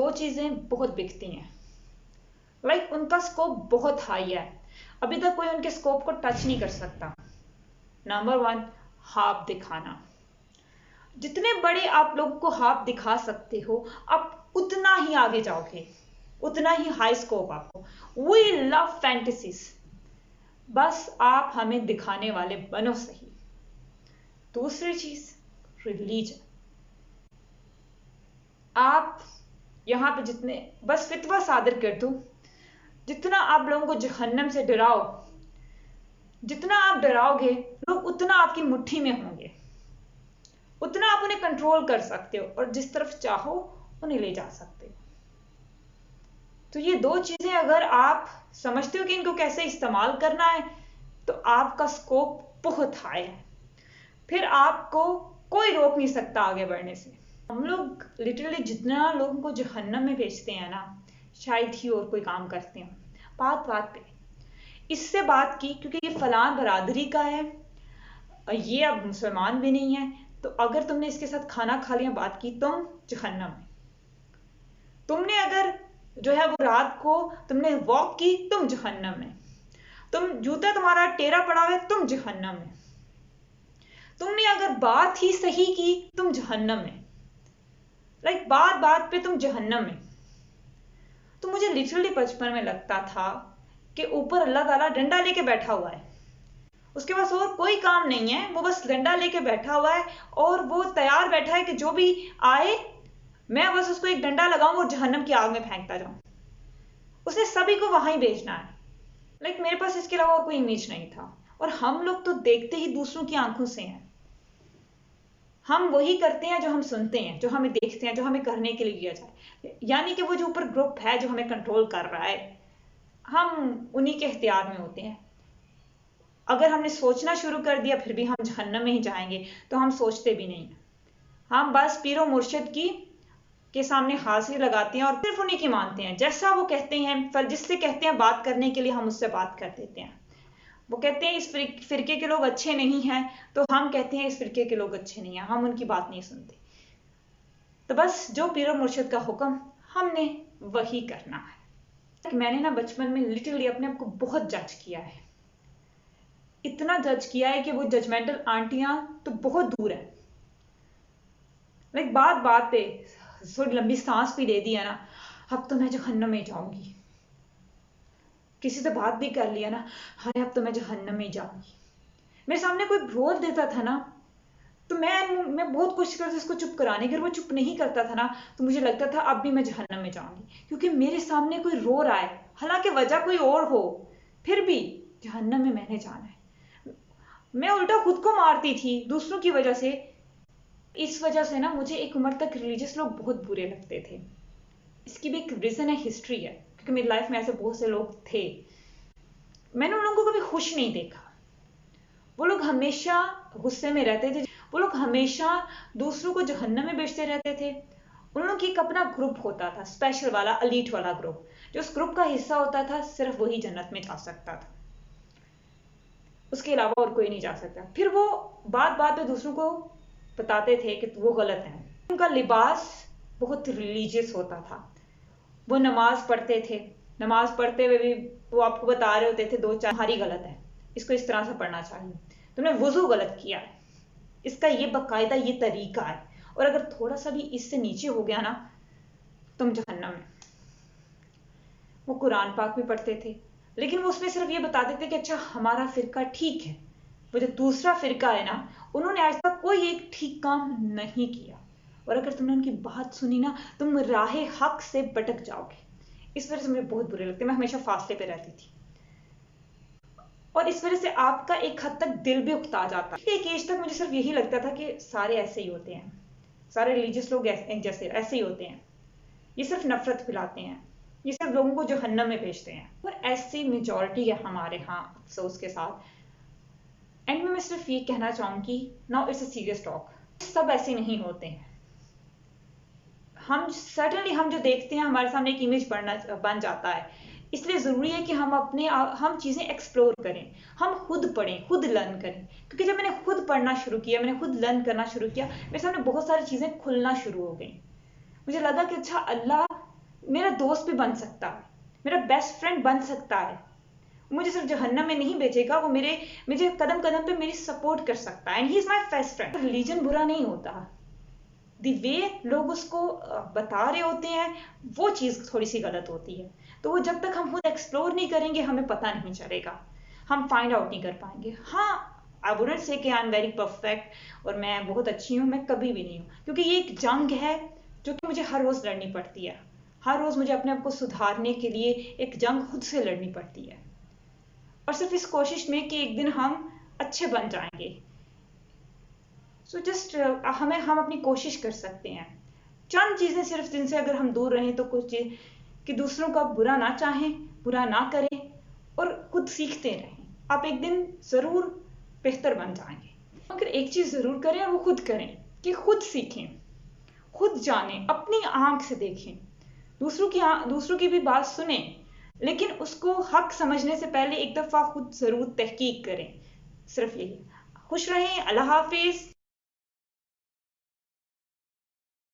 दो चीजें बहुत बिकती हैं, लाइक उनका स्कोप बहुत हाई है, अभी तक कोई उनके स्कोप को टच नहीं कर सकता। नंबर 1, हाफ दिखाना। जितने बड़े आप लोगों को हाफ दिखा सकते हो, आप उतना ही आगे जाओगे, उतना ही हाई स्कोप आपको। वी लव फैंटेसीज, बस आप हमें दिखाने वाले बनो सही। दूसरी चीज, रिलीजन। आप यहां पे जितने बस फितवा सादर कर दूं, जितना आप लोगों को जहन्नम से डराओ, जितना आप डराओगे लोग उतना आपकी मुट्ठी में होंगे, उतना आप उन्हें कंट्रोल कर सकते हो और जिस तरफ चाहो उन्हें ले जा सकते हो। तो ये दो चीजें अगर आप समझते हो कि इनको कैसे इस्तेमाल करना है, तो आपका स्कोप बहुत हाई है, फिर आपको कोई रोक नहीं सकता आगे बढ़ने से। हम लोग लिटरली जितना लोगों को जहन्नम में भेजते हैं ना, शायद ही और कोई काम करते हैं। बात बात पे इससे बात की क्योंकि ये फलान बरादरी का है, ये अब मुसलमान भी नहीं है, तो अगर तुमने इसके साथ खाना खा लिया, बात की, तुम जहन्नम में। तुमने अगर जो है वो रात को तुमने वॉक की, तुम जहन्नम में। तुम जूता तुम्हारा टेढ़ा पड़ा है, तुम जहन्नम में। तुमने अगर बात ही सही की, तुम जहन्नम में। लाइक बात बात पे तुम जहन्नम में। तो मुझे लिटरली बचपन में लगता था कि ऊपर अल्लाह ताला डंडा लेके बैठा हुआ है, उसके पास और कोई काम नहीं है, वो बस डंडा लेके बैठा हुआ है और वो तैयार बैठा है कि जो भी आए मैं बस उसको एक डंडा लगाऊं और जहन्नम की आग में फेंकता जाऊं। उसने सभी को वहां ही भेजना है। लाइक मेरे पास इसके अलावा और कोई इमेज नहीं था। और हम लोग तो देखते ही दूसरों की आंखों से हैं, हम वही करते हैं जो हम सुनते हैं, जो हमें देखते हैं, जो हमें करने के लिए किया जाए। यानी कि वो जो ऊपर ग्रुप है जो हमें कंट्रोल कर रहा है, हम उन्हीं के इख्तियार में होते हैं। अगर हमने सोचना शुरू कर दिया फिर भी हम जहन्नम में ही जाएंगे, तो हम सोचते भी नहीं। हम बस पीरो मुर्शिद की के सामने हाजिर लगाते हैं और सिर्फ उन्हीं की मानते हैं, जैसा वो कहते हैं। फिर जिससे कहते हैं बात करने के लिए, हम उससे बात कर देते हैं। वो कहते हैं इस फिरके के लोग अच्छे नहीं हैं, तो हम कहते हैं इस फिरके के लोग अच्छे नहीं हैं, हम उनकी बात नहीं सुनते। तो बस जो पीरो मुर्शिद का हुक्म, हमने वही करना है। मैंने ना बचपन में लिटरली अपने आप को बहुत जज किया है, इतना जज किया है कि वो जजमेंटल आंटियां तो बहुत दूर है। लाइक बात बात पे थोड़ी लंबी सांस भी ले दिया ना, अब तो मैं जहन्नम में जाऊंगी। किसी से बात भी कर लिया ना, हाय अब तो मैं जहन्नम में जाऊंगी। मेरे सामने कोई बोल देता था ना, तो मैं बहुत कोशिश करती उसको चुप कराने की, अगर वो चुप नहीं करता था ना, तो मुझे लगता था अब भी मैं जहन्नम में जाऊंगी, क्योंकि मेरे सामने कोई रो रहा है, हालांकि वजह कोई और हो, फिर भी जहन्नम में मैंने जाना है। मैं उल्टा खुद को मारती थी दूसरों की वजह से। इस वजह से ना मुझे एक उम्र तक रिलीजियस लोग बहुत बुरे लगते थे। इसकी भी एक रीजन है, हिस्ट्री है, क्योंकि मेरी लाइफ में ऐसे बहुत से लोग थे, मैंने उन लोगों को कभी खुश नहीं देखा। वो लोग हमेशा गुस्से में रहते थे, वो लोग हमेशा दूसरों को जहन्नम में भेजते रहते थे। उन लोगों की एक अपना ग्रुप होता था, स्पेशल वाला, अलीट वाला ग्रुप। जो उस ग्रुप का हिस्सा होता था, सिर्फ वही जन्नत में जा सकता था, उसके अलावा और कोई नहीं जा सकता। फिर वो बात बात पे दूसरों को बताते थे कि वो गलत है। उनका लिबास बहुत रिलीजियस होता था, वो नमाज पढ़ते थे, नमाज पढ़ते हुए भी वो आपको बता रहे होते थे 2-4 हमारी गलत है, इसको इस तरह से पढ़ना चाहिए, तुमने वुजू गलत किया है, इसका ये बाकायदा ये तरीका है, और अगर थोड़ा सा भी इससे नीचे हो गया ना, तुम जहन्नम में। वो कुरान पाक भी पढ़ते थे, लेकिन वो उसमें सिर्फ ये बताते थे कि अच्छा हमारा फिरका ठीक है, वो जो दूसरा फिरका है ना, उन्होंने आज तक कोई एक ठीक काम नहीं किया, और अगर तुमने उनकी बात सुनी ना, तुम राहे हक से भटक जाओगे। इस वजह से मुझे बहुत बुरे लगते, मैं हमेशा फासले पे रहती थी, और इस वजह से आपका एक हद तक दिल भी उकता जाता है। एक एज तक मुझे सिर्फ यही लगता था कि सारे ऐसे ही होते हैं, सारे रिलीजियस लोग जैसे ऐसे ही होते हैं, ये सिर्फ नफरत फैलाते हैं, ये सिर्फ लोगों को जहन्नम में भेजते हैं। और ऐसी मेजॉरिटी है हमारे यहाँ अफसोस के साथ। एंड में मैं सिर्फ ये कहना चाहूंगी, now it's a serious talk, सब ऐसे नहीं होते हैं। हम सर्टेनली हम जो देखते हैं, हमारे सामने एक इमेज बन जाता है, इसलिए जरूरी है कि हम चीजें एक्सप्लोर करें, हम खुद पढ़ें, खुद लर्न करें। क्योंकि जब मैंने खुद पढ़ना शुरू किया, मैंने खुद लर्न करना शुरू किया, मेरे सामने बहुत सारी चीजें खुलना शुरू हो गई। मुझे लगा कि अच्छा अल्लाह मेरा दोस्त भी बन सकता है, मेरा बेस्ट फ्रेंड बन सकता है। मुझे सिर्फ जहन्नम में नहीं भेजेगा, वो मुझे कदम कदम पे मेरी सपोर्ट कर सकता है, and he is my best friend. Religion बुरा नहीं होता, द वे लोग उसको बता रहे होते हैं वो चीज़ थोड़ी सी गलत होती है। तो वो जब तक हम खुद एक्सप्लोर नहीं करेंगे हमें पता नहीं चलेगा, हम फाइंड आउट नहीं कर पाएंगे। हाँ, आई वुडंट से कि आई एम वेरी परफेक्ट और मैं बहुत अच्छी हूँ, मैं कभी भी नहीं हूँ, क्योंकि ये एक जंग है जो कि मुझे हर रोज़ लड़नी पड़ती है। हर रोज़ मुझे अपने आप को सुधारने के लिए एक जंग खुद से लड़नी पड़ती है, और सिर्फ इस कोशिश में कि एक दिन हम अच्छे बन जाएंगे। सो जस्ट हम अपनी कोशिश कर सकते हैं। चंद चीज़ें सिर्फ जिनसे अगर हम दूर रहें तो कुछ चीज़ कि दूसरों का बुरा ना चाहें, बुरा ना करें और खुद सीखते रहें, आप एक दिन ज़रूर बेहतर बन जाएंगे। अगर एक चीज़ ज़रूर करें और वो खुद करें कि खुद सीखें, खुद जानें, अपनी आंख से देखें, दूसरों की भी बात सुने, लेकिन उसको हक समझने से पहले एक दफ़ा खुद ज़रूर तहकीक करें। सिर्फ यही। खुश रहें। अल्लाह हाफिज़।